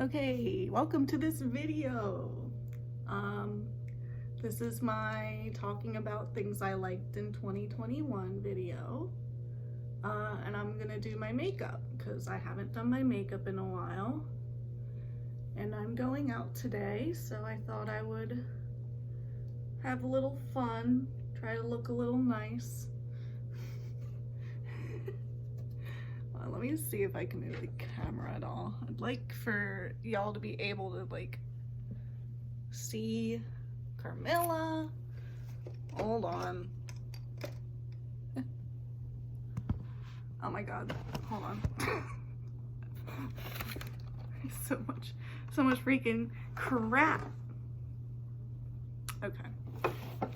Okay, welcome to this video. This is my talking about things I liked in 2021 video. And I'm gonna do my makeup because I haven't done my makeup in a while. And I'm going out today, so I thought I would have a little fun, try to look a little nice. Well, let me see if I can move the camera at all. I'd like for y'all to be able to like see Carmilla. Hold on. Oh my god, hold on. so much freaking crap. Okay.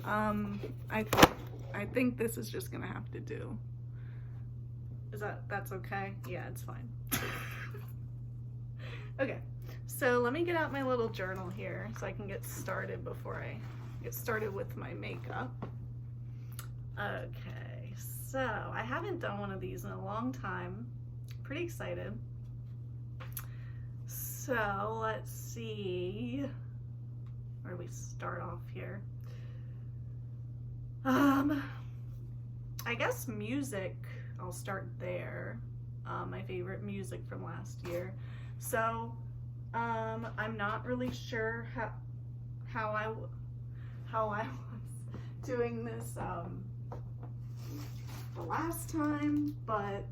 I think this is just gonna have to do. That's okay? Yeah, it's fine. Okay, so let me get out my little journal here so I can get started before I get started with my makeup. Okay, so I haven't done one of these in a long time. Pretty excited. So let's see, where do we start off here? I guess music, I'll start there. My favorite music from last year. So I'm not really sure how I was doing this the last time, but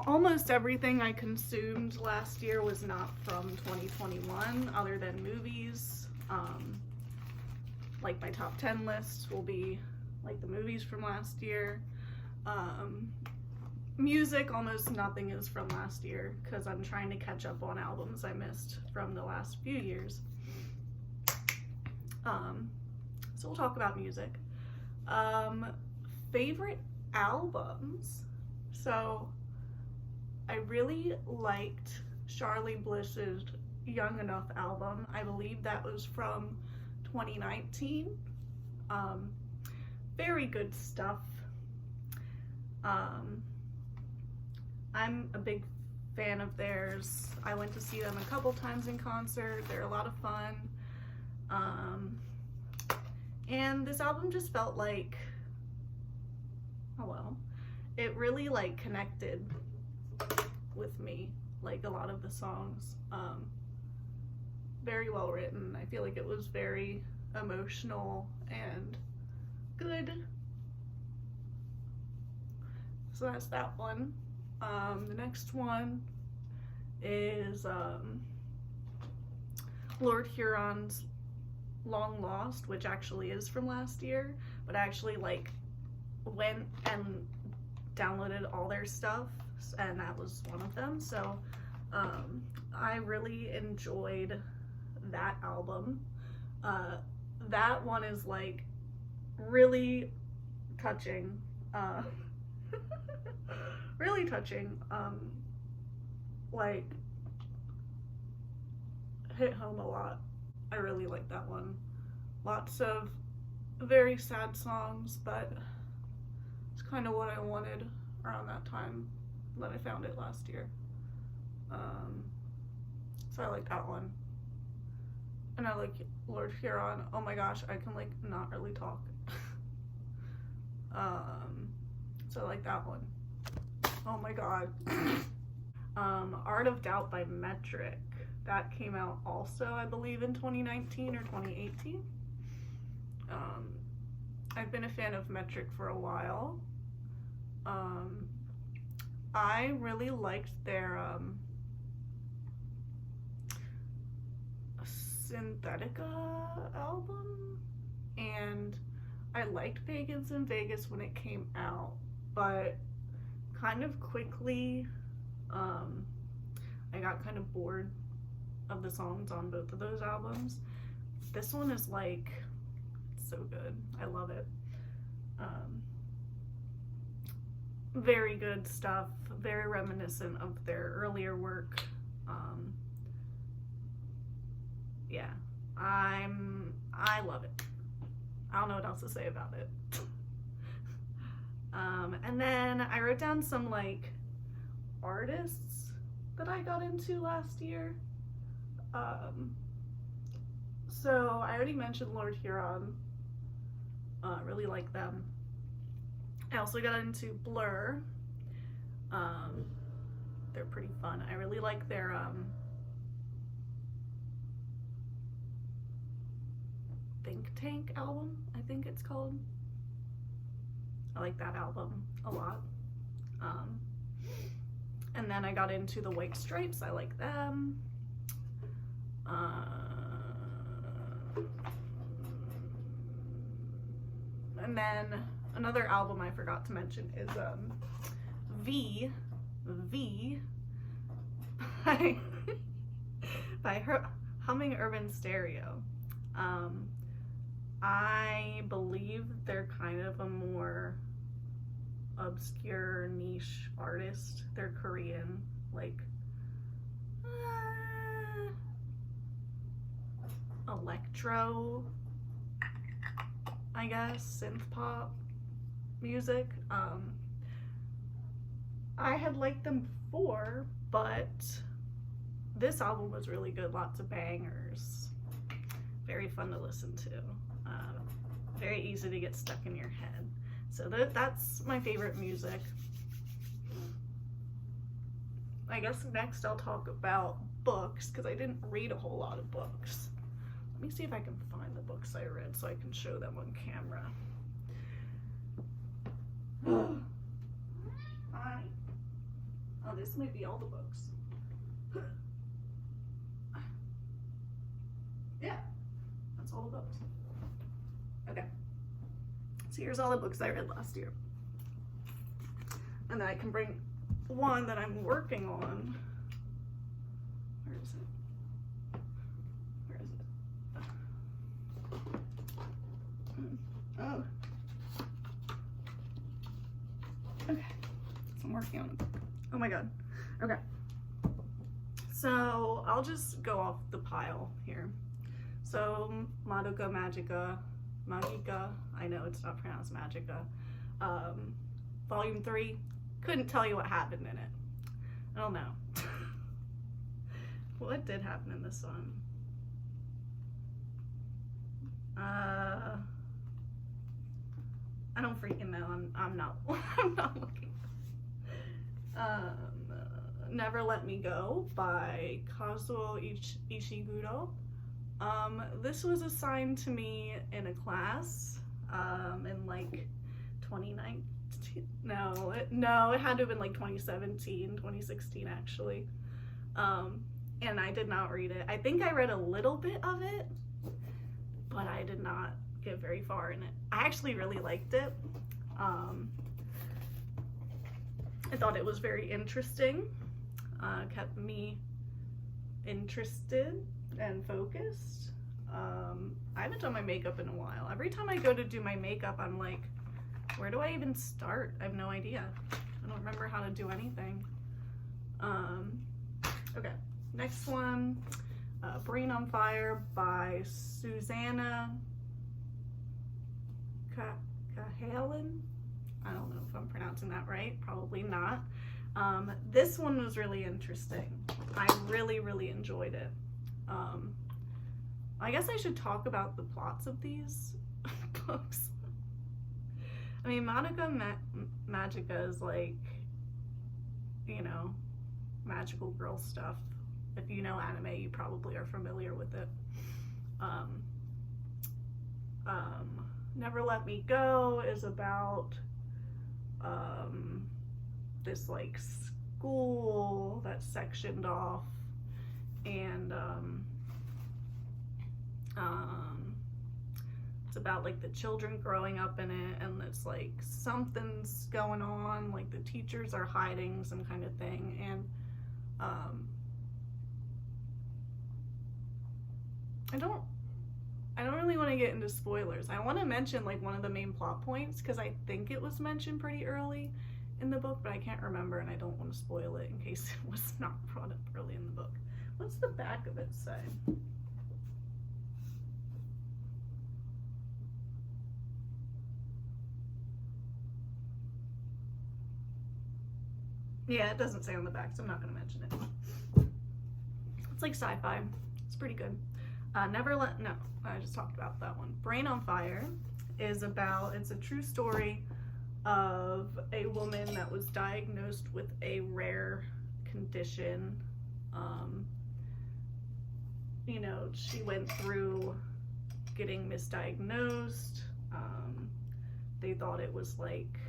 almost everything I consumed last year was not from 2021 other than movies. Like my top 10 list will be like the movies from last year. Music, almost nothing is from last year because I'm trying to catch up on albums I missed from the last few years. So we'll talk about music. Favorite albums. So I really liked Charlie Bliss's Young Enough album. I believe that was from 2019. Very good stuff. I'm a big fan of theirs. I went to see them a couple times in concert. They're a lot of fun. And this album just felt like, oh well, it really like connected with me, like a lot of the songs. Very well written. I feel like it was very emotional and good. So that's that one. The next one is Lord Huron's Long Lost, which actually is from last year, but I actually like went and downloaded all their stuff, and that was one of them. So I really enjoyed that album. That one is like really touching. Really touching. Like hit home a lot. I really like that one. Lots of very sad songs, but it's kind of what I wanted around that time that I found it last year. So I like that one. And I like Lord Huron. Oh my gosh, I can like not really talk. So I like that one. Oh my god. Art of Doubt by Metric. That came out also, I believe, in 2019 or 2018. I've been a fan of Metric for a while. I really liked their Synthetica album, and I liked Pagans in Vegas when it came out, but kind of quickly I got kind of bored of the songs on both of those albums. This one is like so good. I love it. Very good stuff, very reminiscent of their earlier work. Yeah, I love it. I don't know what else to say about it. And then I wrote down some like artists that I got into last year. So I already mentioned Lord Huron. Really like them. I also got into Blur. They're pretty fun. I really like their Think Tank album, I think it's called. I like that album a lot. And then I got into the White Stripes. I like them. And then another album I forgot to mention is V by Humming Urban Stereo. I believe they're kind of a more obscure niche artist. They're Korean, like electro, I guess, synth pop music. I had liked them before, but this album was really good. Lots of bangers. Very fun to listen to. Very easy to get stuck in your head. So that's my favorite music. I guess next I'll talk about books, because I didn't read a whole lot of books. Let me see if I can find the books I read so I can show them on camera. Oh, this might be all the books. Yeah, that's all the books. Okay. So here's all the books I read last year. And then I can bring one that I'm working on. Where is it? Where is it? Oh. Okay. So I'm working on a book. Oh my god. Okay. So I'll just go off the pile here. So Madoka Magica, I know it's not pronounced Magica. Volume 3, couldn't tell you what happened in it. I don't know. What did happen in this one? I don't freaking know. I'm not I'm not looking. Never Let Me Go by Kazuo Ishiguro. This was assigned to me in a class in like 2019. No, it had to have been like 2017, 2016 actually. And I did not read it. I think I read a little bit of it, but I did not get very far in it. I actually really liked it. I thought it was very interesting. Kept me interested and focused. I haven't done my makeup in a while. Every time I go to do my makeup, I'm like, where do I even start? I have no idea. I don't remember how to do anything. Okay, next one, Brain on Fire by Susanna Halen. I don't know if I'm pronouncing that right, probably not. This one was really interesting. I really enjoyed it. I guess I should talk about the plots of these books. I mean, Madoka Magica is like, you know, magical girl stuff. If you know anime, you probably are familiar with it. Never Let Me Go is about this like school that's sectioned off, and it's about like the children growing up in it, and it's like something's going on, like the teachers are hiding some kind of thing, and I don't really want to get into spoilers. I want to mention like one of the main plot points because I think it was mentioned pretty early in the book, but I can't remember and I don't want to spoil it in case it was not brought up early in the book. What's the back of it say? Yeah, it doesn't say on the back, so I'm not going to mention it. It's like sci-fi. It's pretty good. No, I just talked about that one. Brain on Fire is about, it's a true story of a woman that was diagnosed with a rare condition. You know, she went through getting misdiagnosed. They thought it was like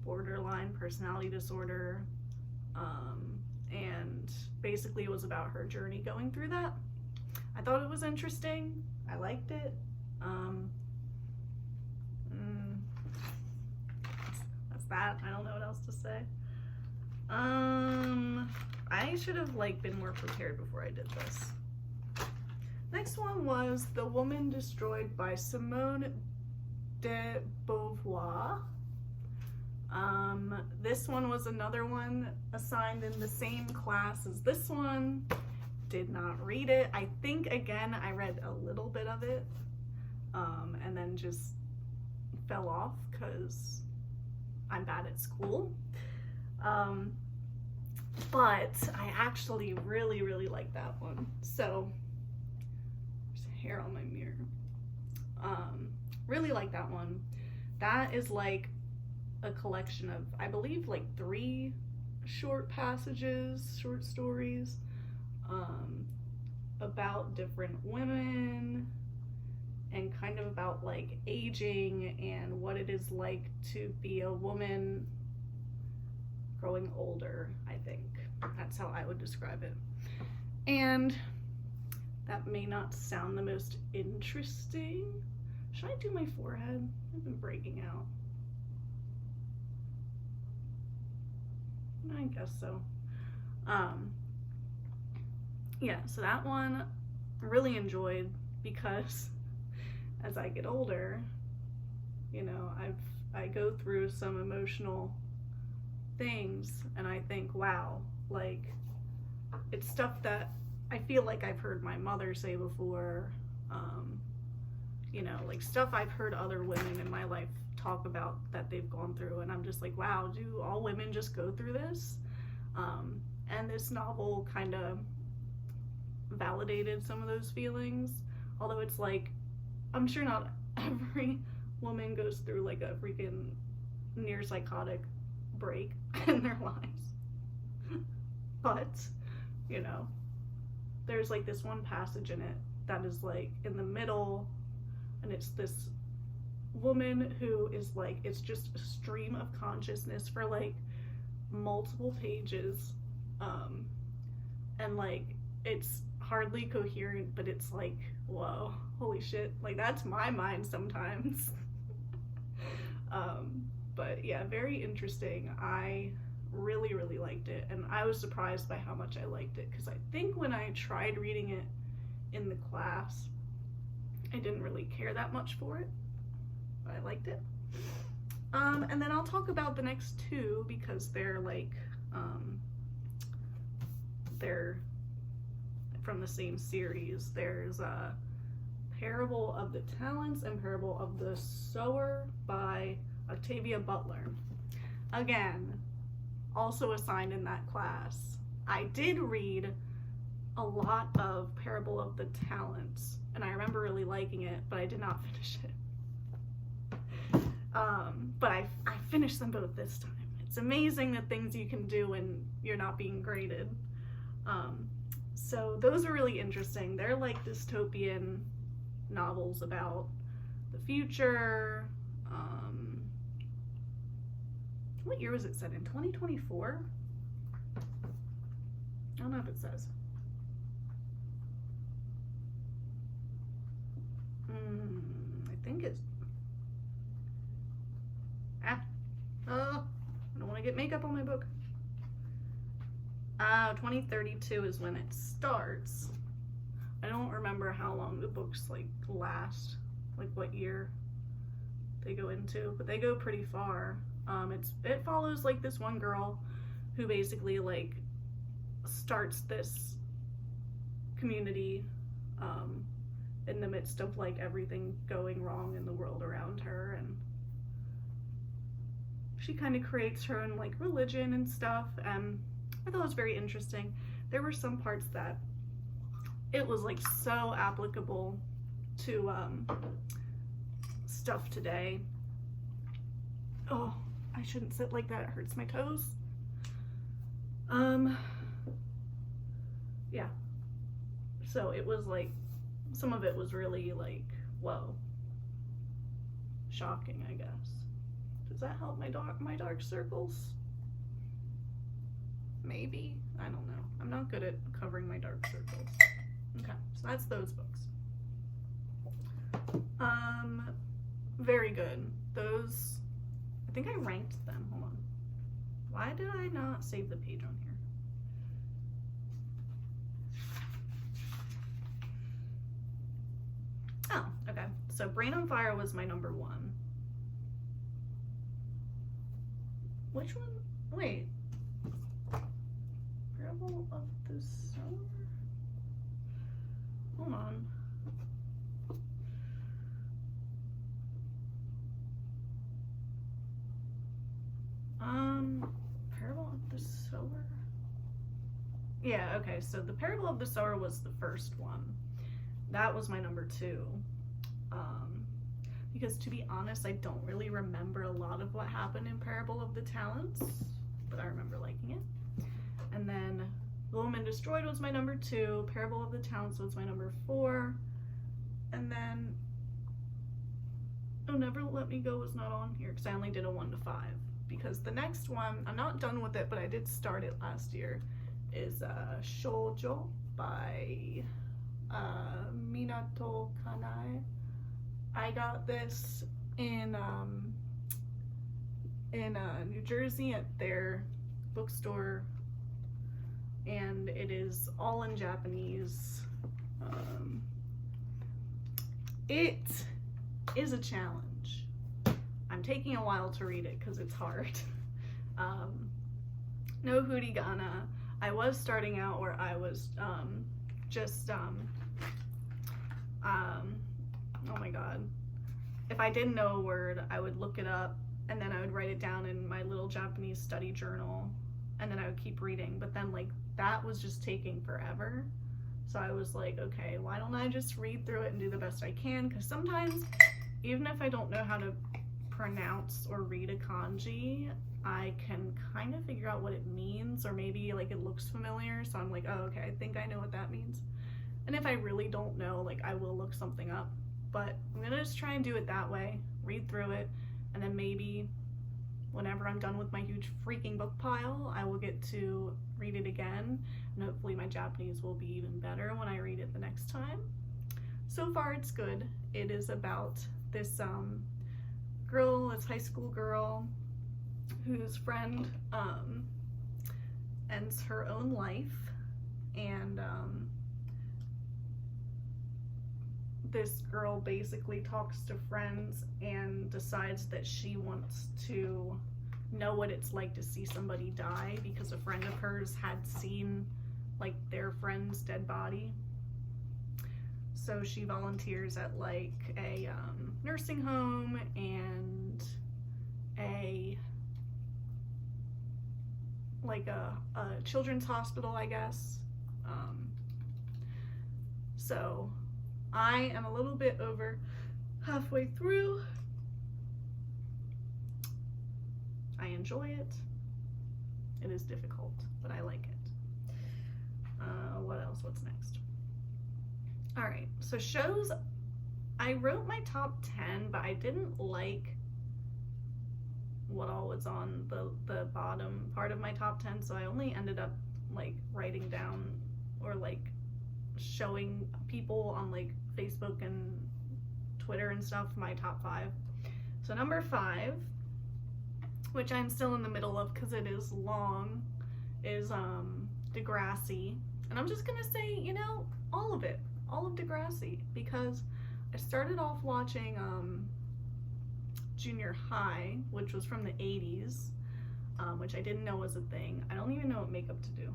borderline personality disorder. And basically it was about her journey going through that. I thought it was interesting. I liked it. That's that. I don't know what else to say. I should have been more prepared before I did this. Next one was The Woman Destroyed by Simone de Beauvoir. This one was another one assigned in the same class as this one. Did not read it. I think, again, I read a little bit of it, and then just fell off because I'm bad at school. But I actually really, really like that one. So, there's hair on my mirror. Really like that one. That is like a collection of, I believe, 3 short passages, short stories, about different women and kind of about aging and what it is like to be a woman growing older, I think. That's how I would describe it. And that may not sound the most interesting. Should I do my forehead? I've been breaking out. I guess so. Yeah, so that one I really enjoyed because as I get older, you know, I go through some emotional things and I think, wow, it's stuff that I feel like I've heard my mother say before, you know, stuff I've heard other women in my life talk about that they've gone through, and I'm just like, wow, do all women just go through this? And this novel kind of validated some of those feelings, although it's I'm sure not every woman goes through a freaking near psychotic break in their lives. But, you know, there's this one passage in it that is in the middle, and it's this woman who is it's just a stream of consciousness for multiple pages, and it's hardly coherent, but it's whoa, holy shit, that's my mind sometimes. But yeah, very interesting. I really, really liked it, and I was surprised by how much I liked it, because I think when I tried reading it in the class, I didn't really care that much for it, but I liked it. And then I'll talk about the next 2 because they're they're from the same series. There's Parable of the Talents and Parable of the Sower by Octavia Butler. Again, also assigned in that class. I did read a lot of Parable of the Talents, and I remember really liking it, but I did not finish it. But I finished them both this time. It's amazing the things you can do when you're not being graded. So those are really interesting. They're dystopian novels about the future. What year was it set in? 2024? I don't know if it says. I think it's... I don't want to get makeup on my book. 2032 is when it starts. I don't remember how long the books last, what year they go into, but they go pretty far. It follows this one girl who basically starts this community in the midst of everything going wrong in the world around her, and she kind of creates her own like religion and stuff, and I thought it was very interesting. There were some parts that it was like so applicable to stuff today. Oh, I shouldn't sit like that, it hurts my toes. Yeah, so it was like, some of it was really like, whoa, shocking, I guess. Does that help my dark circles? Maybe, I don't know. I'm not good at covering my dark circles. Okay, so that's those books. Very good. Those, I think I ranked them. Hold on. Why did I not save the page on here? Oh, okay. So Brain on Fire was my number 1. Which one? Wait. Parable of the Sower? Hold on. Parable of the Sower? Yeah, okay, so the Parable of the Sower was the first one. That was my number 2. Because to be honest, I don't really remember a lot of what happened in Parable of the Talents, but I remember liking it. And then The Woman Destroyed was my number 2, Parable of the Talents was my number 4, and then Oh, Never Let Me Go was not on here because I only did a 1 to 5. Because the next one, I'm not done with it, but I did start it last year, is Shoujo by Minato Kanai. I got this in New Jersey at their bookstore, and it is all in Japanese. It is a challenge. I'm taking a while to read it because it's hard. No Hurigana. I was starting out where I was oh my god. If I didn't know a word, I would look it up and then I would write it down in my little Japanese study journal and then I would keep reading. But then like that was just taking forever. So I was like, okay, why don't I just read through it and do the best I can? Because sometimes, even if I don't know how to pronounce or read a kanji, I can kind of figure out what it means, or maybe like it looks familiar, so I'm like, oh, okay, I think I know what that means. And if I really don't know, like I will look something up, but I'm gonna just try and do it that way, read through it, and then maybe whenever I'm done with my huge freaking book pile, I will get to read it again, and hopefully my Japanese will be even better when I read it the next time. So far it's good. It is about this girl, this high school girl, whose friend ends her own life, and this girl basically talks to friends and decides that she wants to know what it's like to see somebody die because a friend of hers had seen like their friend's dead body. So she volunteers at like a nursing home and a children's hospital, I guess. So I am a little bit over halfway through. I enjoy it. It is difficult, but I like it. What else? What's next? All right, so shows. I wrote my top 10, but I didn't like what all was on the bottom part of my top 10, so I only ended up like writing down or like showing people on like Facebook and Twitter and stuff my top 5. So number 5, which I'm still in the middle of because it is long, is Degrassi. And I'm just gonna say, you know, all of it, all of Degrassi, because I started off watching Junior High, which was from the 80s, which I didn't know was a thing. I don't even know what makeup to do.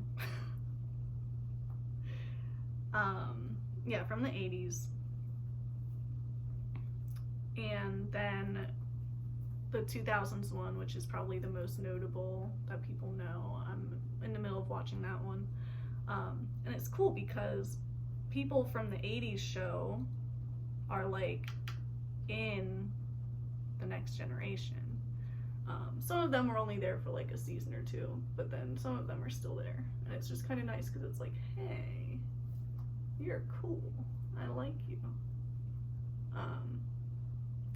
Yeah, from the 80s. And then the 2000s one, which is probably the most notable that people know. I'm in the middle of watching that one. And it's cool because people from the 80s show are like in the next generation. Some of them were only there for like a season or two, but then some of them are still there. And it's just kind of nice because it's like, hey, you're cool. I like you.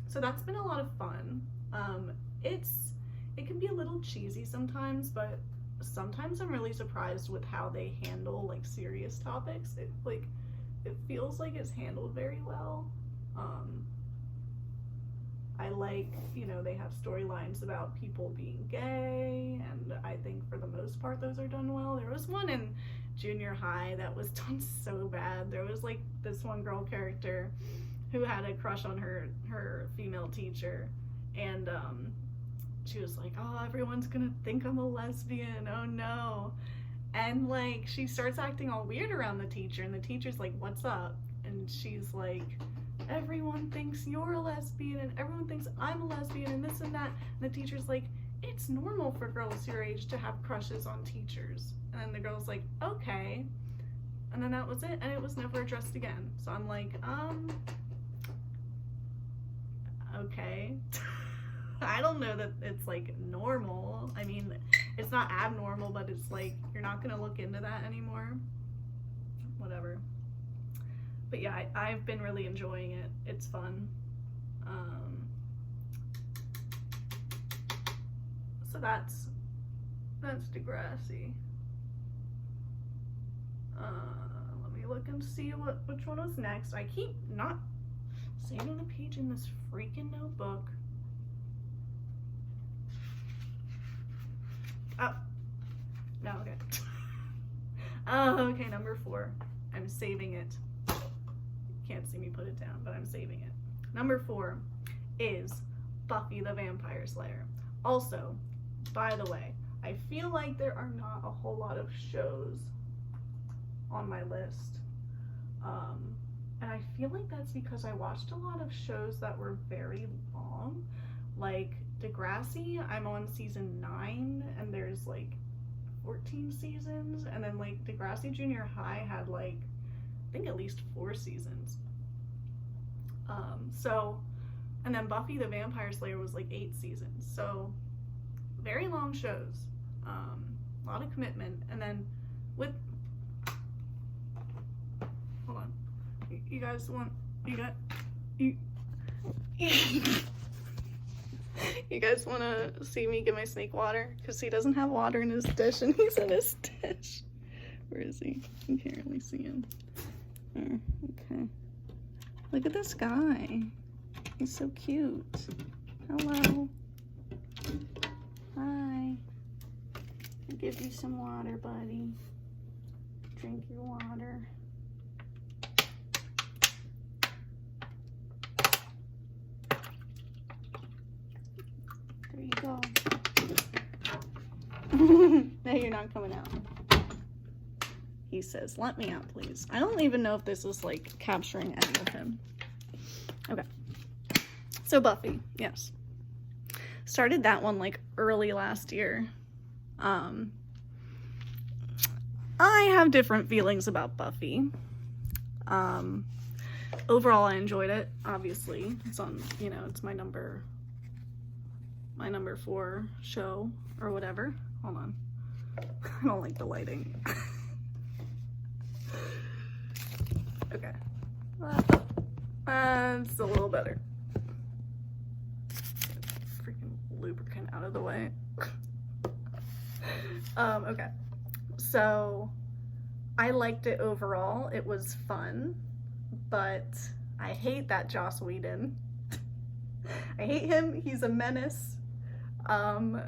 So that's been a lot of fun. It can be a little cheesy sometimes, but sometimes I'm really surprised with how they handle like serious topics. It feels like it's handled very well. I like, you know, they have storylines about people being gay, and I think for the most part those are done well. There was one in junior high that was done so bad. There was like this one girl character who had a crush on her female teacher, and she was like, oh, everyone's gonna think I'm a lesbian, oh no. And like she starts acting all weird around the teacher, and the teacher's like, what's up? And she's like, everyone thinks you're a lesbian, and everyone thinks I'm a lesbian, and this and that. And the teacher's like, it's normal for girls your age to have crushes on teachers. And then the girl's like, okay. And then that was it, and it was never addressed again. So I'm like, okay. I don't know that it's like normal. I mean, it's not abnormal, but it's like, you're not gonna look into that anymore. Whatever. But yeah, I've been really enjoying it. It's fun. So that's Degrassi. Let me look and see which one was next. I keep not saving the page in this freaking notebook. Oh, no, okay. Oh, okay, number 4. I'm saving it. Can't see me put it down, but I'm saving it. Number 4 is Buffy the Vampire Slayer. Also, by the way, I feel like there are not a whole lot of shows on my list. And I feel like that's because I watched a lot of shows that were very long. Like Degrassi, I'm on season 9, and there's like 14 seasons. And then like Degrassi Junior High had like, I think at least 4 seasons. And then Buffy the Vampire Slayer was like 8 seasons. So very long shows, a lot of commitment. And then with, hold on, you guys want, you guys want to see me give my snake water? Because he doesn't have water in his dish, and he's in his dish. Where is he? You can't really see him. There, okay. Look at this guy. He's so cute. Hello. Hi. I'll give you some water, buddy. Drink your water. There you go. No, you're not coming out. He says, let me out, please. I don't even know if this is like capturing any of him. Okay. So Buffy, yes. Started that one like early last year. I have different feelings about Buffy. Overall, I enjoyed it, obviously. It's on, you know, it's my number 4 show or whatever. Hold on. I don't like the lighting. Okay. It's a little better. Freaking lubricant out of the way. Okay. So, I liked it overall. It was fun, but I hate that Joss Whedon. I hate him. He's a menace. Some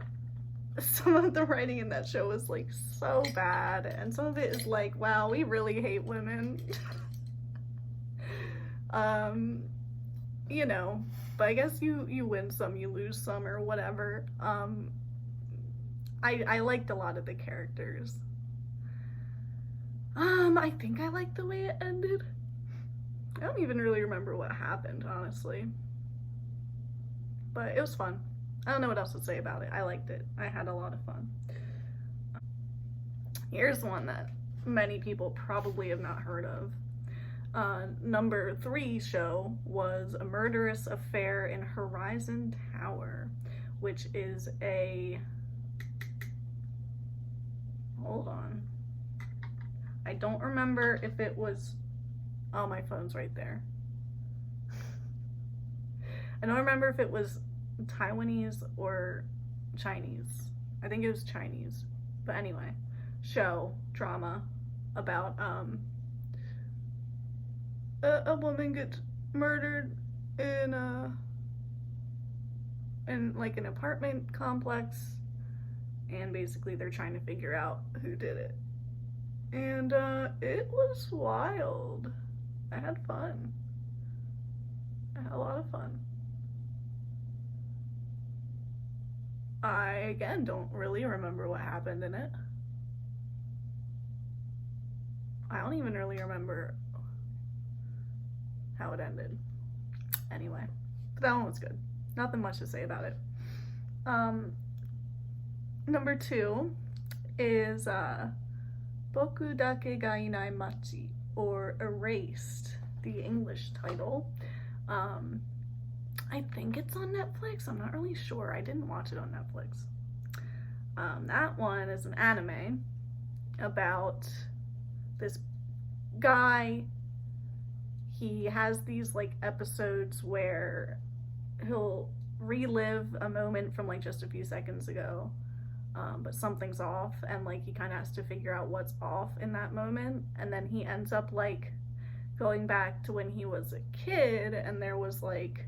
of the writing in that show was like so bad, and some of it is like, wow, we really hate women. You know, but I guess you win some, you lose some, or whatever. I liked a lot of the characters. I think I liked the way it ended. I don't even really remember what happened, honestly. But it was fun. I don't know what else to say about it. I liked it. I had a lot of fun. Here's one that many people probably have not heard of. Number 3 show was A Murderous Affair in Horizon Tower, which is a... Hold on. I don't remember if it was... Oh, my phone's right there. I don't remember if it was Taiwanese or Chinese. I think it was Chinese. But anyway, show, drama about a woman gets murdered in like an apartment complex, and basically they're trying to figure out who did it. And it was wild. I had fun. I had a lot of fun. I, again, don't really remember what happened in it. I don't even really remember how it ended. Anyway, but that one was good. Nothing much to say about it. Number 2 is Boku Dake ga Inai Machi, or Erased, the English title. I think it's on Netflix. I'm not really sure. I didn't watch it on Netflix. That one is an anime about this guy. He has these like episodes where he'll relive a moment from like just a few seconds ago, but something's off, and like he kind of has to figure out what's off in that moment, and then he ends up like going back to when he was a kid, and there was like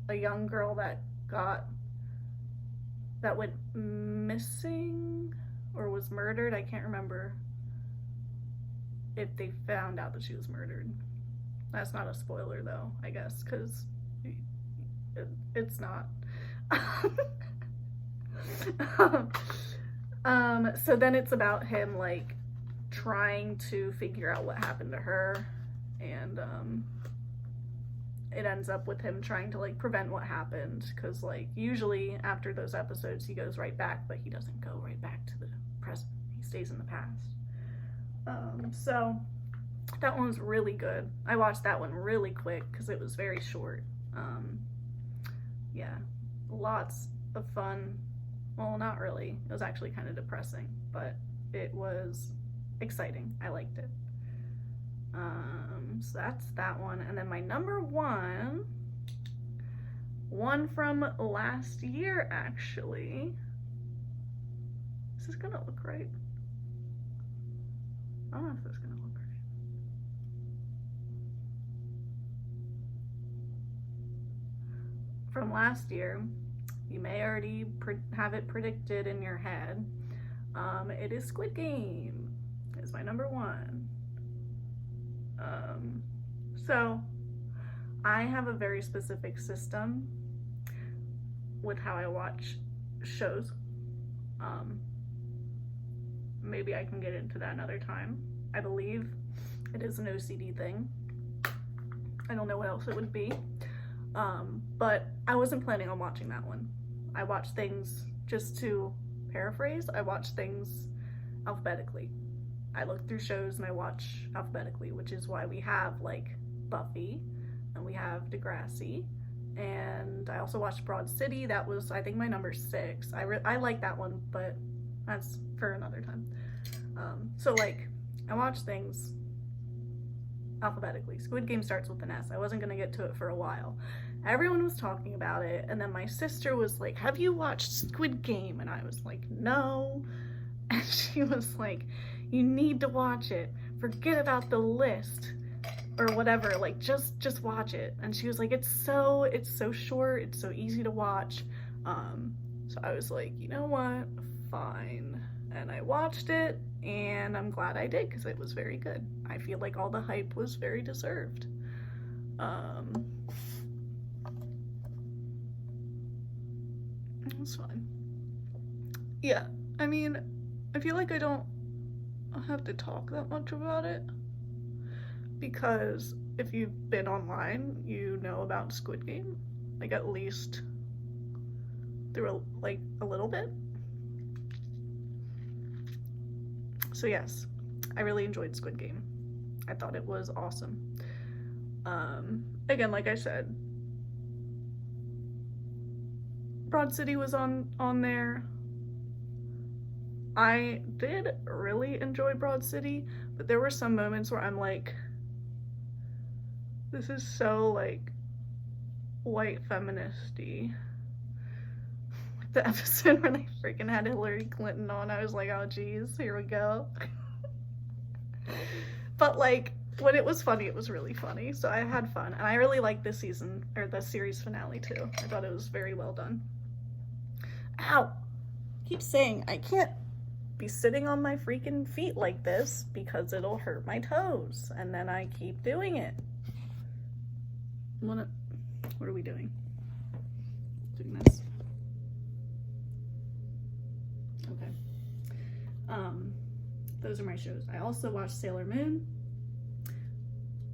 a young girl that went missing or was murdered. I can't remember if they found out that she was murdered. That's not a spoiler though, I guess, because it's not. So then it's about him like trying to figure out what happened to her, and it ends up with him trying to like prevent what happened, because like usually after those episodes he goes right back, but he doesn't go right back to the present. He stays in the past. So that one was really good. I watched that one really quick because it was very short. Yeah, lots of fun. Well, not really. It was actually kind of depressing, but it was exciting. I liked it. So that's that one. And then my number one from last year, actually. Is this gonna look right? I don't know if this is gonna look right. From last year, you may already have it predicted in your head. It is Squid Game. It's my number one. So I have a very specific system with how I watch shows. Maybe I can get into that another time. I believe it is an OCD thing. I don't know what else it would be. But I wasn't planning on watching that one. I watch things, just to paraphrase, I watch things alphabetically. I look through shows and I watch alphabetically, which is why we have like Buffy, and we have Degrassi, and I also watched Broad City. That was, I think, my number 6. I like that one, but that's for another time. So like, I watch things alphabetically. Squid Game starts with an S. I wasn't gonna get to it for a while. Everyone was talking about it, and then my sister was like, have you watched Squid Game? And I was like, no. And she was like, you need to watch it. Forget about the list or whatever. Like, just watch it. And she was like, it's so short. It's so easy to watch. So I was like, you know what? Fine. And I watched it, and I'm glad I did, because it was very good. I feel like all the hype was very deserved. It was fun. Yeah, I mean, I feel like I don't have to talk that much about it, because if you've been online, you know about Squid Game. Like, at least through a little bit. So yes, I really enjoyed Squid Game. I thought it was awesome. Again, like I said, Broad City was on there. I did really enjoy Broad City, but there were some moments where I'm like, this is so like white feminist-y. Like the episode where they freaking had Hillary Clinton on, I was like, oh geez, here we go. But like, when it was funny, it was really funny, so I had fun, and I really liked this season, or the series finale too. I thought it was very well done. Ow! Keep saying I can't be sitting on my freaking feet like this because it'll hurt my toes, and then I keep doing it. What are we doing? Doing this. Okay. Those are my shows. I also watched Sailor Moon.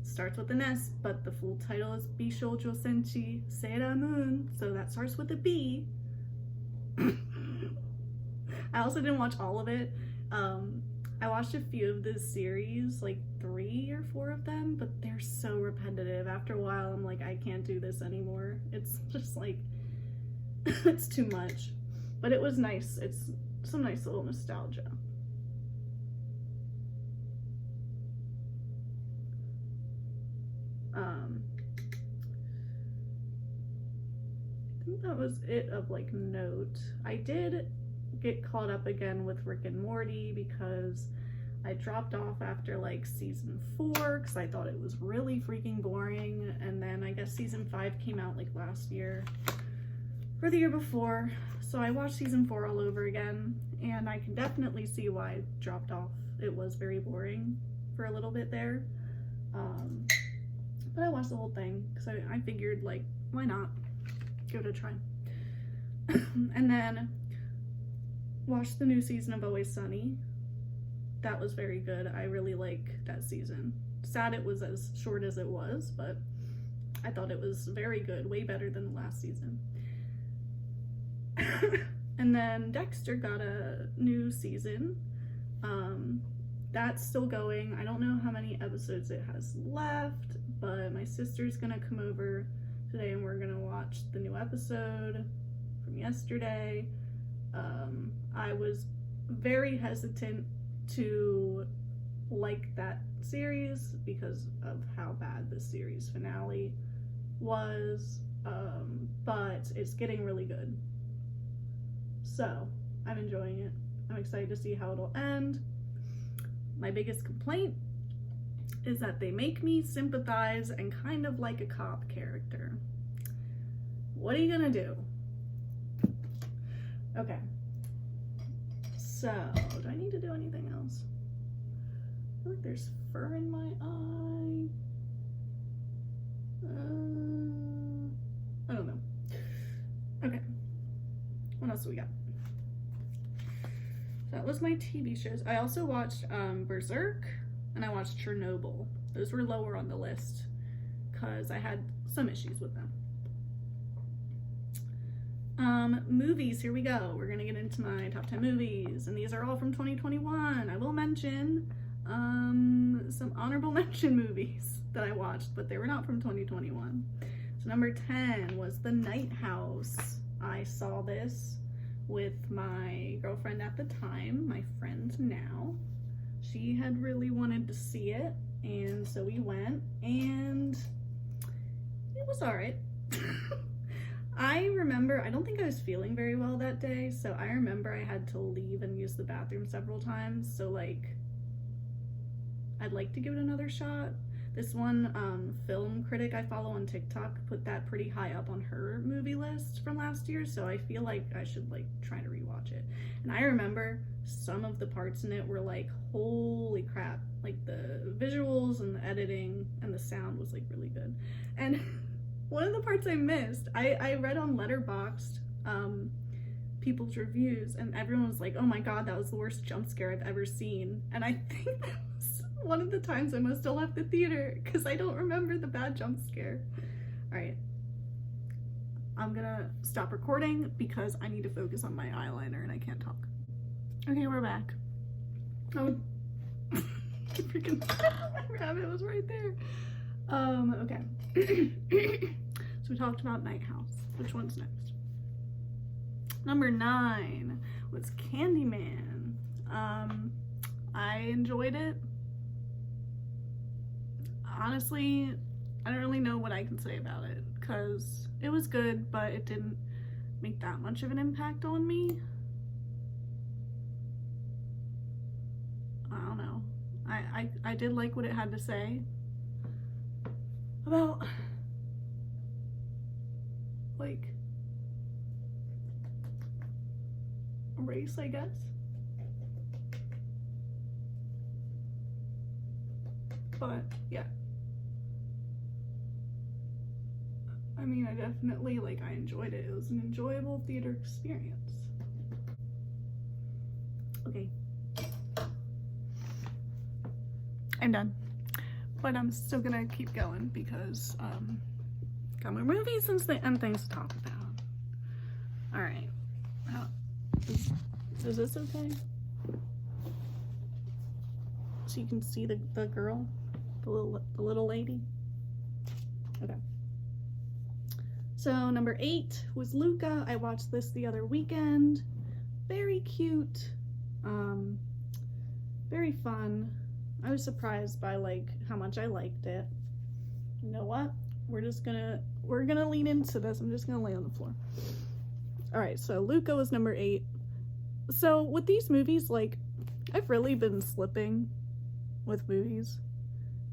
Starts with an S, but the full title is Bishoujo Senshi Sailor Moon, so that starts with a B. I also didn't watch all of it. I watched a few of this series, like 3 or 4 of them, but they're so repetitive. After a while, I'm like, I can't do this anymore. It's just like, it's too much. But it was nice. It's some nice little nostalgia. I think that was it of like note. I did get caught up again with Rick and Morty because I dropped off after like season 4 because I thought it was really freaking boring, and then I guess season 5 came out like last year or the year before, so I watched season 4 all over again, and I can definitely see why I dropped off. It was very boring for a little bit there, but I watched the whole thing because I figured, like, why not give it a try. And then watched the new season of Always Sunny. That was very good. I really like that season. Sad it was as short as it was, but I thought it was very good, way better than the last season. And then Dexter got a new season. That's still going. I don't know how many episodes it has left, but my sister's gonna come over today and we're gonna watch the new episode from yesterday. I was very hesitant to like that series because of how bad the series finale was, but it's getting really good. So I'm enjoying it. I'm excited to see how it'll end. My biggest complaint is that they make me sympathize and kind of like a cop character. What are you gonna do? Okay. So, do I need to do anything else? I feel like there's fur in my eye. I don't know. Okay. What else do we got? That was my TV shows. I also watched Berserk, and I watched Chernobyl. Those were lower on the list because I had some issues with them. Movies, here we go. We're gonna get into my top 10 movies, and these are all from 2021. I will mention some honorable mention movies that I watched, but they were not from 2021. So number 10 was The Lighthouse. I saw this with my girlfriend at the time, my friend now. She had really wanted to see it, and so we went, and it was alright. I remember, I don't think I was feeling very well that day, so I remember I had to leave and use the bathroom several times, so like, I'd like to give it another shot. This one film critic I follow on TikTok put that pretty high up on her movie list from last year, so I feel like I should like try to rewatch it. And I remember some of the parts in it were like, holy crap, like the visuals and the editing and the sound was like really good. And one of the parts I missed, I read on Letterboxd people's reviews, and everyone was like, oh my god, that was the worst jump scare I've ever seen. And I think that was one of the times I must have left the theater because I don't remember the bad jump scare. Alright. I'm gonna stop recording because I need to focus on my eyeliner and I can't talk. Okay, we're back. Oh, freaking rabbit was right there. Okay. So we talked about Lighthouse. Which one's next? Number 9 was Candyman. I enjoyed it. Honestly, I don't really know what I can say about it because it was good, but it didn't make that much of an impact on me. I don't know. I did like what it had to say about, like, race, I guess. But yeah, I mean, I definitely, like, I enjoyed it. It was an enjoyable theater experience. Okay, I'm done, but I'm still gonna keep going because got more movies and things to talk about. All right, is this okay? So you can see the girl, the little lady. Okay. So number 8 was Luca. I watched this the other weekend. Very cute, very fun. I was surprised by, like, how much I liked it. You know what? We're gonna lean into this. I'm just gonna lay on the floor. All right, so Luca was number 8. So with these movies, like, I've really been slipping with movies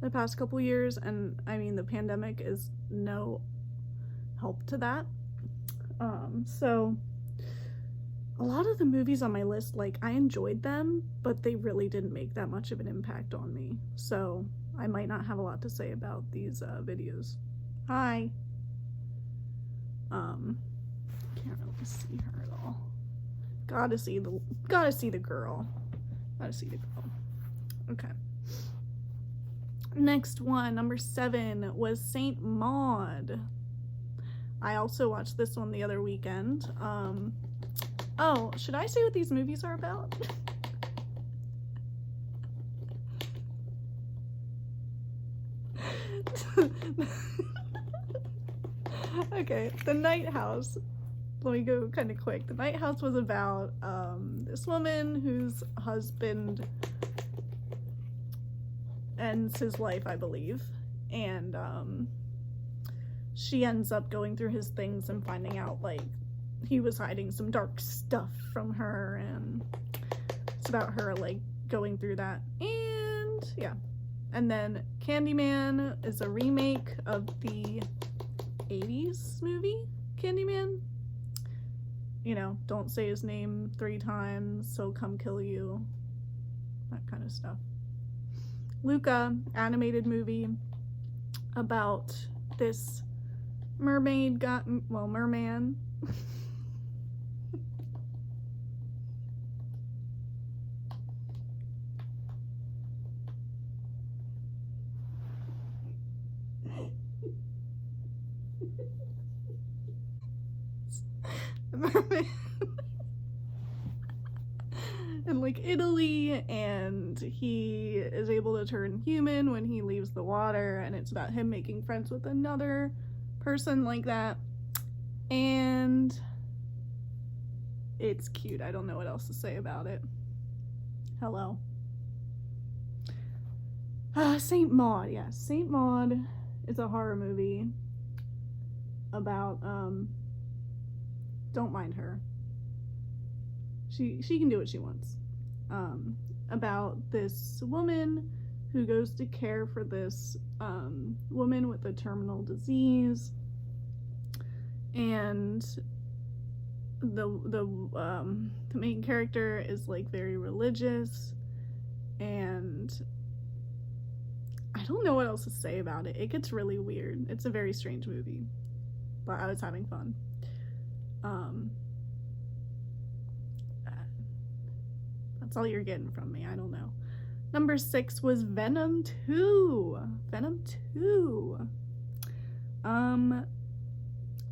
the past couple years, and I mean, the pandemic is no help to that. So a lot of the movies on my list, like, I enjoyed them, but they really didn't make that much of an impact on me. So I might not have a lot to say about these videos. Hi. Can't really see her at all. Gotta see the girl. Gotta see the girl. Okay. Next one, number 7, was Saint Maude. I also watched this one the other weekend. Oh, should I say what these movies are about? Okay, the Lighthouse. Let me go kind of quick. The Lighthouse was about this woman whose husband ends his life, I believe, and she ends up going through his things and finding out, like, he was hiding some dark stuff from her, and it's about her, like, going through that. And yeah, and then Candyman is a remake of the 80s movie Candyman. You know, don't say his name 3 times, so come kill you, that kind of stuff. Luca, animated movie about this merman. Merman in, like, Italy, and he is able to turn human when he leaves the water, and it's about him making friends with another person like that, and it's cute. I don't know what else to say about it. Hello. Saint Maude. Yes, Saint Maude is a horror movie about don't mind her. She can do what she wants. About this woman who goes to care for this woman with a terminal disease, and the main character is, like, very religious, and I don't know what else to say about it. It gets really weird. It's a very strange movie, but I was having fun. That's all you're getting from me. I don't know. Number 6 was Venom 2. Venom 2.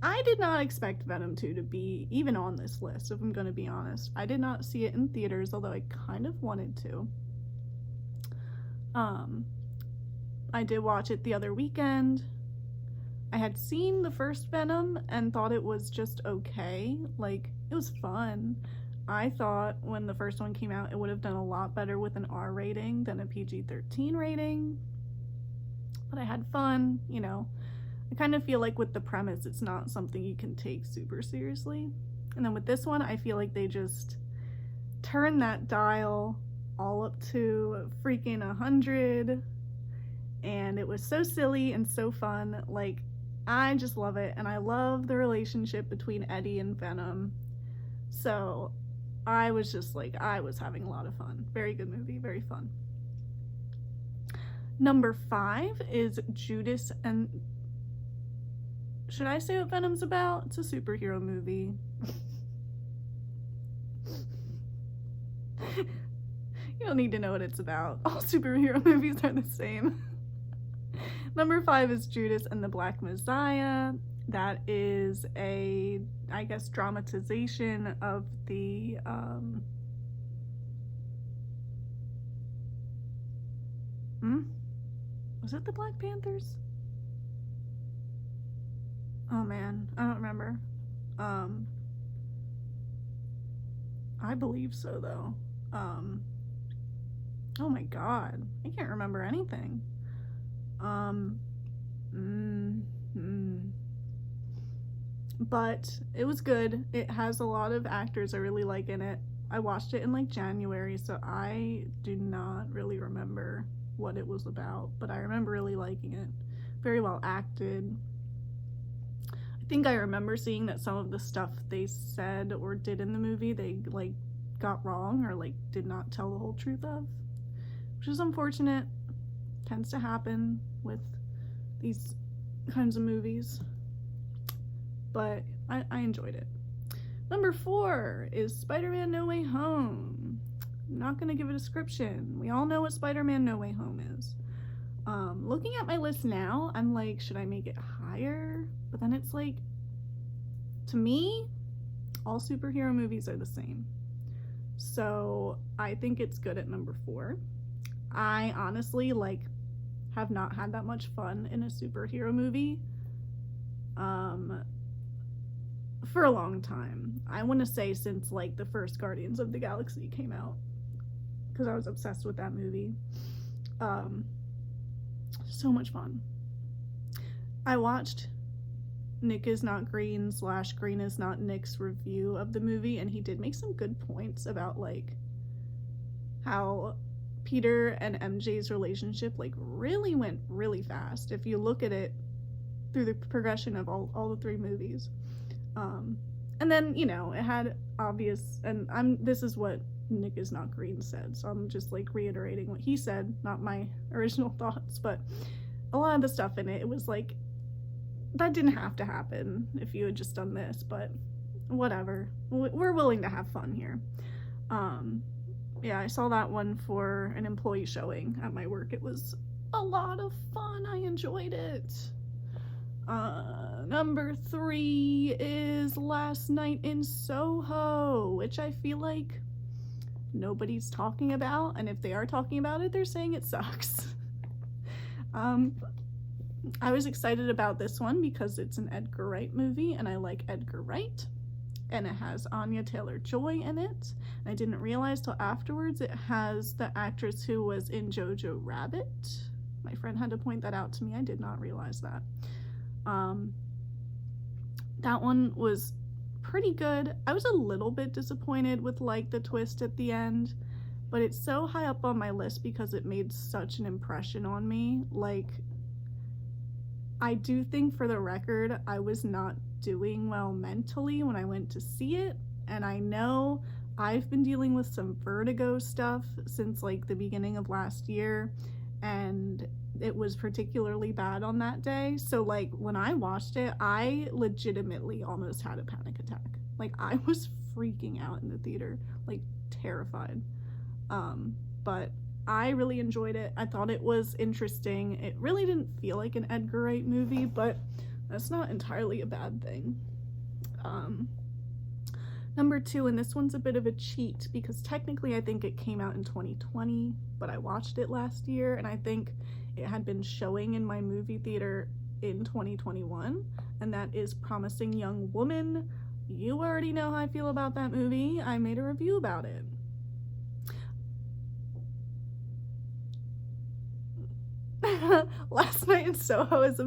I did not expect Venom 2 to be even on this list, if I'm going to be honest. I did not see it in theaters, although I kind of wanted to. I did watch it the other weekend. I had seen the first Venom and thought it was just okay. Like, it was fun. I thought when the first one came out, it would have done a lot better with an R rating than a PG-13 rating. But I had fun, you know. I kind of feel like with the premise, it's not something you can take super seriously. And then with this one, I feel like they just turn that dial all up to freaking 100. And it was so silly and so fun. Like, I just love it. And I love the relationship between Eddie and Venom. So I was just like, I was having a lot of fun. Very good movie, very fun. Number 5 is Judas and... Should I say what Venom's about? It's a superhero movie. You don't need to know what it's about. All superhero movies are the same. Number 5 is Judas and the Black Messiah. That is a, I guess, dramatization of the was it the Black Panthers? Oh man, I don't remember. I believe so though. Oh my god, I can't remember anything. But it was good. It has a lot of actors I really like in it. I watched it in like January, so I do not really remember what it was about, but I remember really liking it. Very well acted. I think I remember seeing that some of the stuff they said or did in the movie they like got wrong or like did not tell the whole truth of, which is unfortunate. Tends to happen with these kinds of movies, but I enjoyed it. Number 4 is Spider-Man No Way Home. I'm not gonna give a description. We all know what Spider-Man No Way Home is. Looking at my list now, I'm like, should I make it higher? But then it's like, to me, all superhero movies are the same. So I think it's good at number 4. I honestly, like, have not had that much fun in a superhero movie for a long time. I want to say since, like, the first Guardians of the Galaxy came out, because I was obsessed with that movie. So much fun. I watched Nick is Not Green / Green is Not Nick's review of the movie, and he did make some good points about, like, how Peter and MJ's relationship, like, really went really fast if you look at it through the progression of all the 3 movies. And then, you know, it had obvious, and this is what Nick is Not Green said, so I'm just, like, reiterating what he said, not my original thoughts, but a lot of the stuff in it, it was like, that didn't have to happen if you had just done this, but whatever. We're willing to have fun here. Yeah, I saw that one for an employee showing at my work. It was a lot of fun. I enjoyed it. Number 3 is Last Night in Soho, which I feel like nobody's talking about, and if they are talking about it, they're saying it sucks. I was excited about this one because it's an Edgar Wright movie, and I like Edgar Wright, and it has Anya Taylor-Joy in it. And I didn't realize till afterwards it has the actress who was in Jojo Rabbit. My friend had to point that out to me. I did not realize that. That one was pretty good. I was a little bit disappointed with, like, the twist at the end, but it's so high up on my list because it made such an impression on me. Like, I do think, for the record, I was not doing well mentally when I went to see it, and I know I've been dealing with some vertigo stuff since, like, the beginning of last year, and it was particularly bad on that day. So, like, when I watched it, I legitimately almost had a panic attack. Like, I was freaking out in the theater, like, terrified. But I really enjoyed it. I thought it was interesting. It really didn't feel like an Edgar Wright movie, but That's not entirely a bad thing. Number 2, and this one's a bit of a cheat because technically I think it came out in 2020, but I watched it last year, and I think it had been showing in my movie theater in 2021, and that is Promising Young Woman. You already know how I feel about that movie. I made a review about it. Last Night in Soho is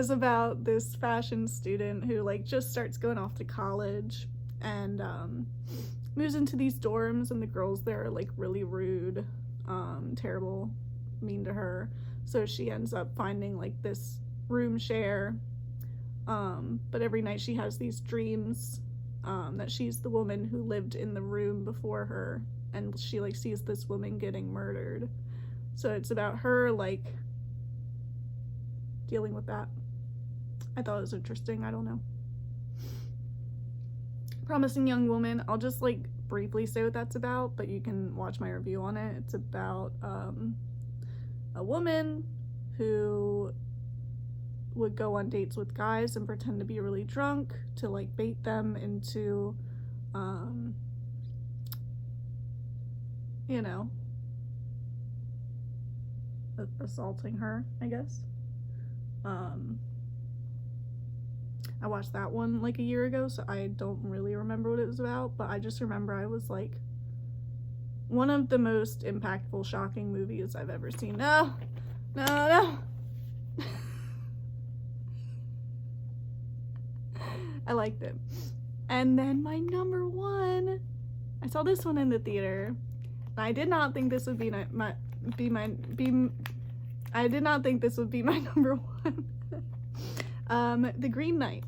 about this fashion student who like just starts going off to college and moves into these dorms, and the girls there are like really rude, terrible, mean to her. So she ends up finding like this room share, but every night she has these dreams that she's the woman who lived in the room before her, and she like sees this woman getting murdered. So it's about her like dealing with that. I thought it was interesting. I don't know. Promising Young Woman, I'll just like briefly say what that's about, but you can watch my review on it. It's about a woman who would go on dates with guys and pretend to be really drunk to like bait them into you know, assaulting her, I guess. I watched that one like a year ago, so I don't really remember what it was about, but I just remember I was like, one of the most impactful, shocking movies I've ever seen. No. I liked it. And then my number 1, I saw this one in the theater. I did not think this would be my I did not think this would be my number 1. The Green Knight.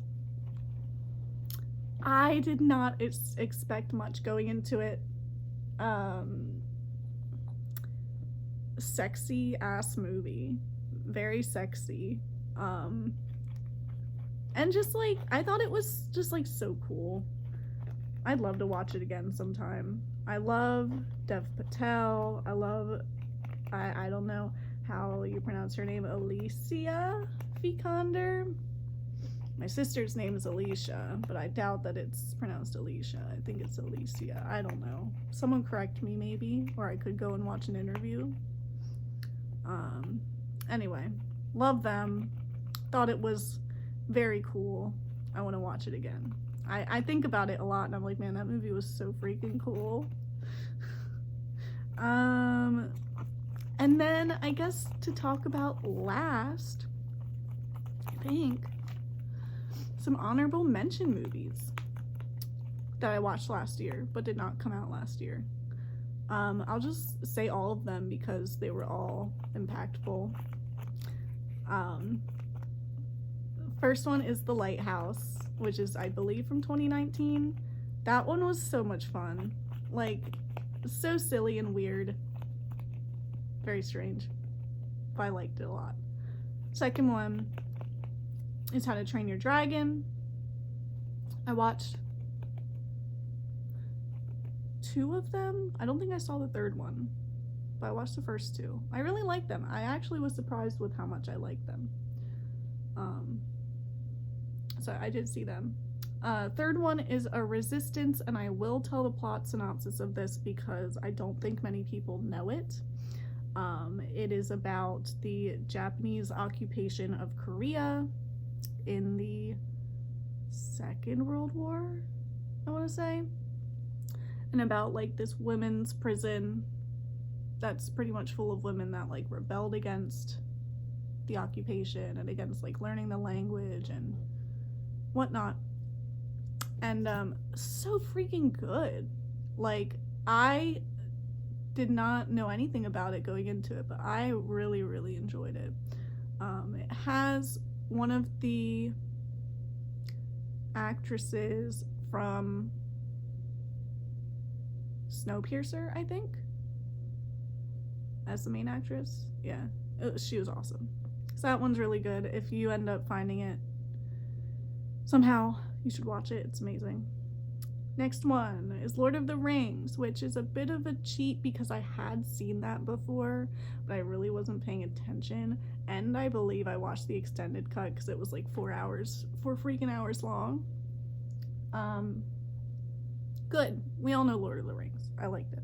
I did not expect much going into it. Sexy ass movie, very sexy, and just like I thought it was just like so cool. I'd love to watch it again sometime. I love Dev Patel. I love I don't know how you pronounce her name, Alicia Vikander. My sister's name is Alicia, but I doubt that it's pronounced Alicia. I think it's Alicia. I don't know. Someone correct me maybe, or I could go and watch an interview. Anyway, love them. Thought it was very cool. I want to watch it again. I think about it a lot, and I'm like, man, that movie was so freaking cool. And then I guess to talk about last, I think some honorable mention movies that I watched last year but did not come out last year. I'll just say all of them because they were all impactful. First one is The Lighthouse, which is, I believe, from 2019. That one was so much fun. Like, so silly and weird. Very strange. But I liked it a lot. Second one is How to Train Your Dragon. I watched 2 of them. I don't think I saw the third one, but I watched the first 2. I really liked them. I actually was surprised with how much I liked them. So I did see them. Third one is A Resistance, and I will tell the plot synopsis of this because I don't think many people know it. It is about the Japanese occupation of Korea in the Second World War, I want to say, and about like this women's prison that's pretty much full of women that like rebelled against the occupation and against like learning the language and whatnot. And so freaking good. Like, I did not know anything about it going into it, but I really, really enjoyed it. It has one of the actresses from Snowpiercer, I think, as the main actress. Yeah, she was awesome. So that one's really good. If you end up finding it somehow, you should watch it. It's amazing. Next one is Lord of the Rings, which is a bit of a cheat because I had seen that before, but I really wasn't paying attention. And I believe I watched the extended cut because it was like 4 freaking hours long. Good. We all know Lord of the Rings. I liked it.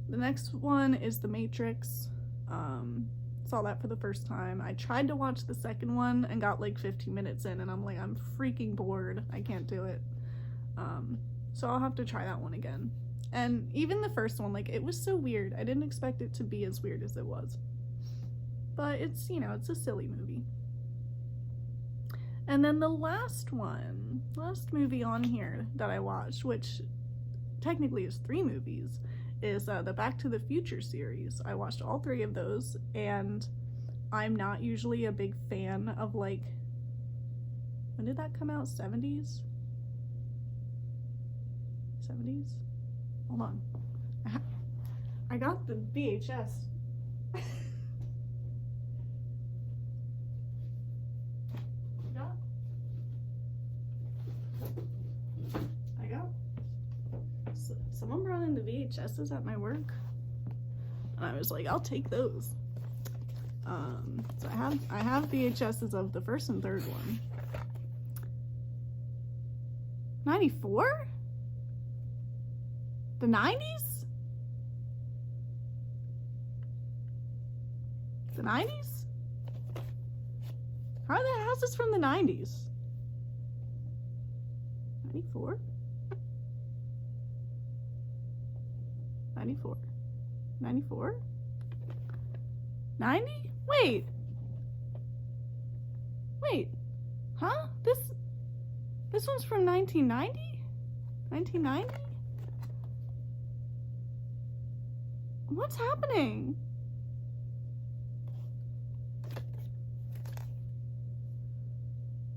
The next one is The Matrix. Saw that for the first time. I tried to watch the second one and got like 15 minutes in, and I'm like, I'm freaking bored. I can't do it. So I'll have to try that one again. And even the first one, like, it was so weird. I didn't expect it to be as weird as it was. But it's, you know, it's a silly movie. And then the last movie on here that I watched, which technically is 3 movies, is the Back to the Future series. I watched all 3 of those, and I'm not usually a big fan of, like, when did that come out? 70s? 70s? Hold on. I got the VHS. Someone brought in the VHSs at my work, and I was like, I'll take those. So I have VHSs of the first and third one. 94? The 90s? The 90s? How's this from the 90s? 94? 94? 94? 90? Wait, huh? This one's from 1990? 1990? What's happening?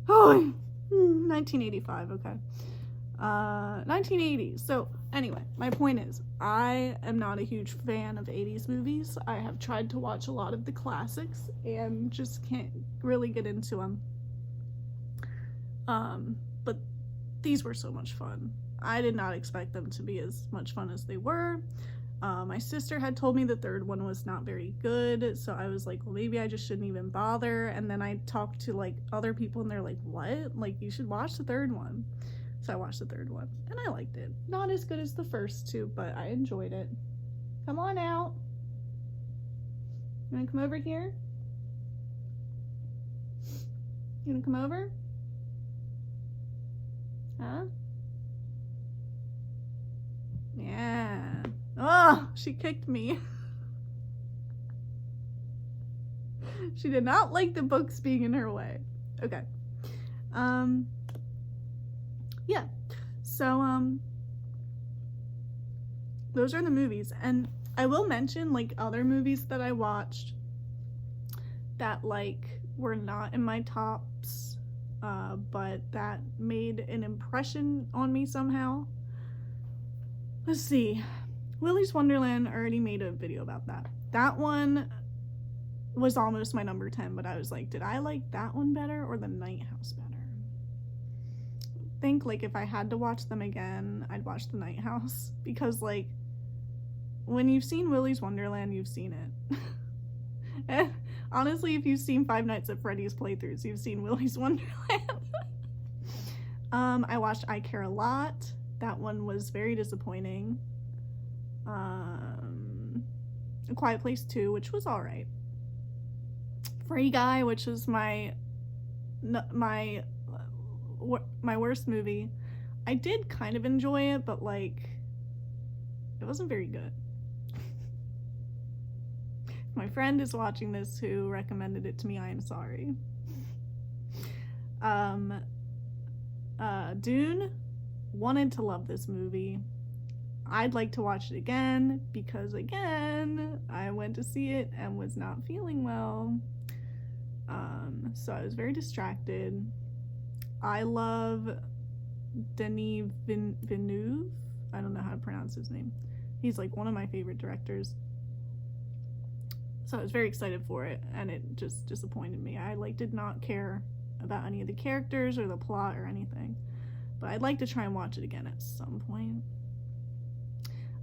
Oh, 1985, okay. 1980s. So anyway, my point is, I am not a huge fan of 80s movies. I have tried to watch a lot of the classics and just can't really get into them. But these were so much fun. I did not expect them to be as much fun as they were. My sister had told me the third one was not very good, so I was like, well, maybe I just shouldn't even bother. And then I talked to like other people, and they're like, what? Like, you should watch the third one. So I watched the third one, and I liked it. Not as good as the first 2, but I enjoyed it. Come on out. You wanna come over here? You wanna come over? Huh? Yeah. Oh, she kicked me. She did not like the books being in her way. Okay. Yeah. So, those are the movies. And I will mention, like, other movies that I watched that, like, were not in my tops, but that made an impression on me somehow. Let's see. Willy's Wonderland, I already made a video about that. That one was almost my number 10, but I was like, did I like that one better or the Lighthouse better? I think, like, if I had to watch them again, I'd watch the Lighthouse, because, like, when you've seen Willy's Wonderland, you've seen it. And honestly, if you've seen Five Nights at Freddy's playthroughs, you've seen Willy's Wonderland. I watched I Care a Lot. That one was very disappointing. A Quiet Place 2, which was alright. Free Guy, which was my worst movie. I did kind of enjoy it, but, like, it wasn't very good. My friend is watching this who recommended it to me. I am sorry. Dune, wanted to love this movie. I'd like to watch it again because, again, I went to see it and was not feeling well. So I was very distracted. I love Denis Villeneuve. I don't know how to pronounce his name. He's, like, one of my favorite directors. So I was very excited for it, and it just disappointed me. I, like, did not care about any of the characters or the plot or anything. but I'd like to try and watch it again at some point.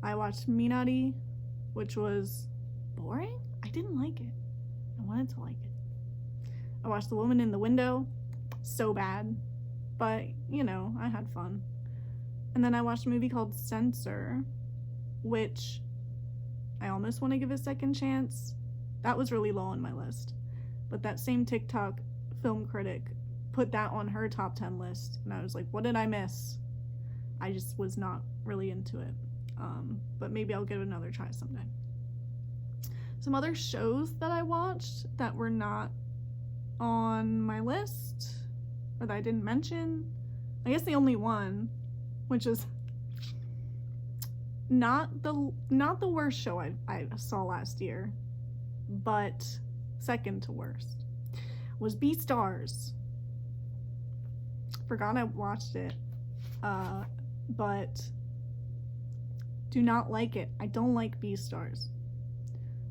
I watched Minari, which was boring. I didn't like it. I wanted to like it. I watched The Woman in the Window. So bad. But, you know, I had fun. And then I watched a movie called Censor, which I almost want to give a second chance. That was really low on my list. But that same TikTok film critic put that on her top 10 list. And I was like, what did I miss? I just was not really into it. But maybe I'll give it another try someday. Some other shows that I watched that were not on my list, or that I didn't mention. I guess the only one, which is not the worst show I saw last year, but second to worst, was Beastars. Forgot I watched it, but do not like it. I don't like Beastars.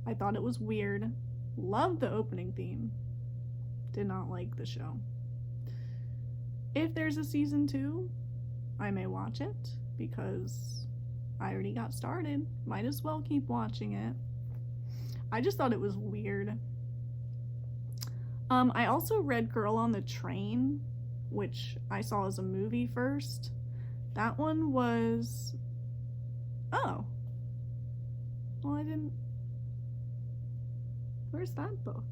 I thought it was weird. Loved the opening theme. Did not like the show. If there's a season 2, I may watch it because I already got started. Might as well keep watching it. I just thought it was weird. I also read Girl on the Train, which I saw as a movie first. That one was... Oh. Well, I didn't... Where's that book?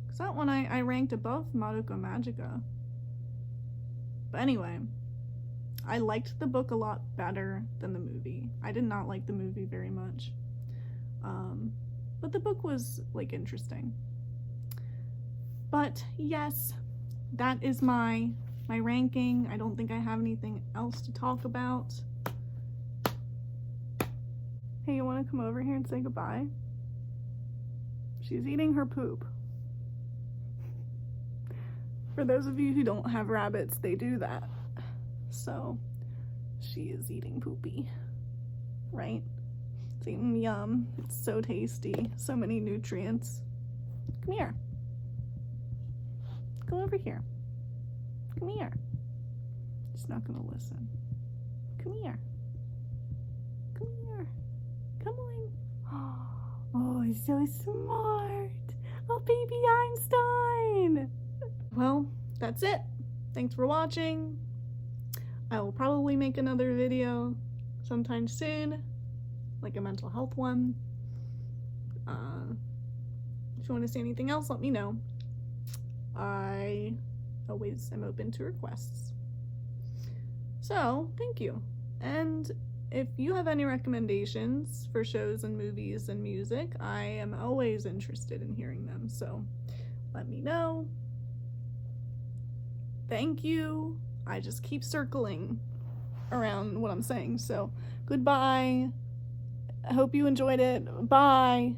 Because that one I ranked above Madoka Magica. But anyway, I liked the book a lot better than the movie. I did not like the movie very much. But the book was, like, interesting. But, yes, that is my ranking. I don't think I have anything else to talk about. Hey, you want to come over here and say goodbye? She's eating her poop. For those of you who don't have rabbits, they do that. So, she is eating poopy. Right? It's eating yum. It's so tasty. So many nutrients. Come here. Come over here. Come here. She's not gonna listen. Come here. Come here. Come on. Oh, he's so smart. Oh, baby Einstein. Well, that's it. Thanks for watching. I will probably make another video sometime soon, like a mental health one. If you want to say anything else, let me know. I always am open to requests. So, thank you. And if you have any recommendations for shows and movies and music, I am always interested in hearing them. So, let me know. Thank you. I just keep circling around what I'm saying. So, goodbye. I hope you enjoyed it. Bye.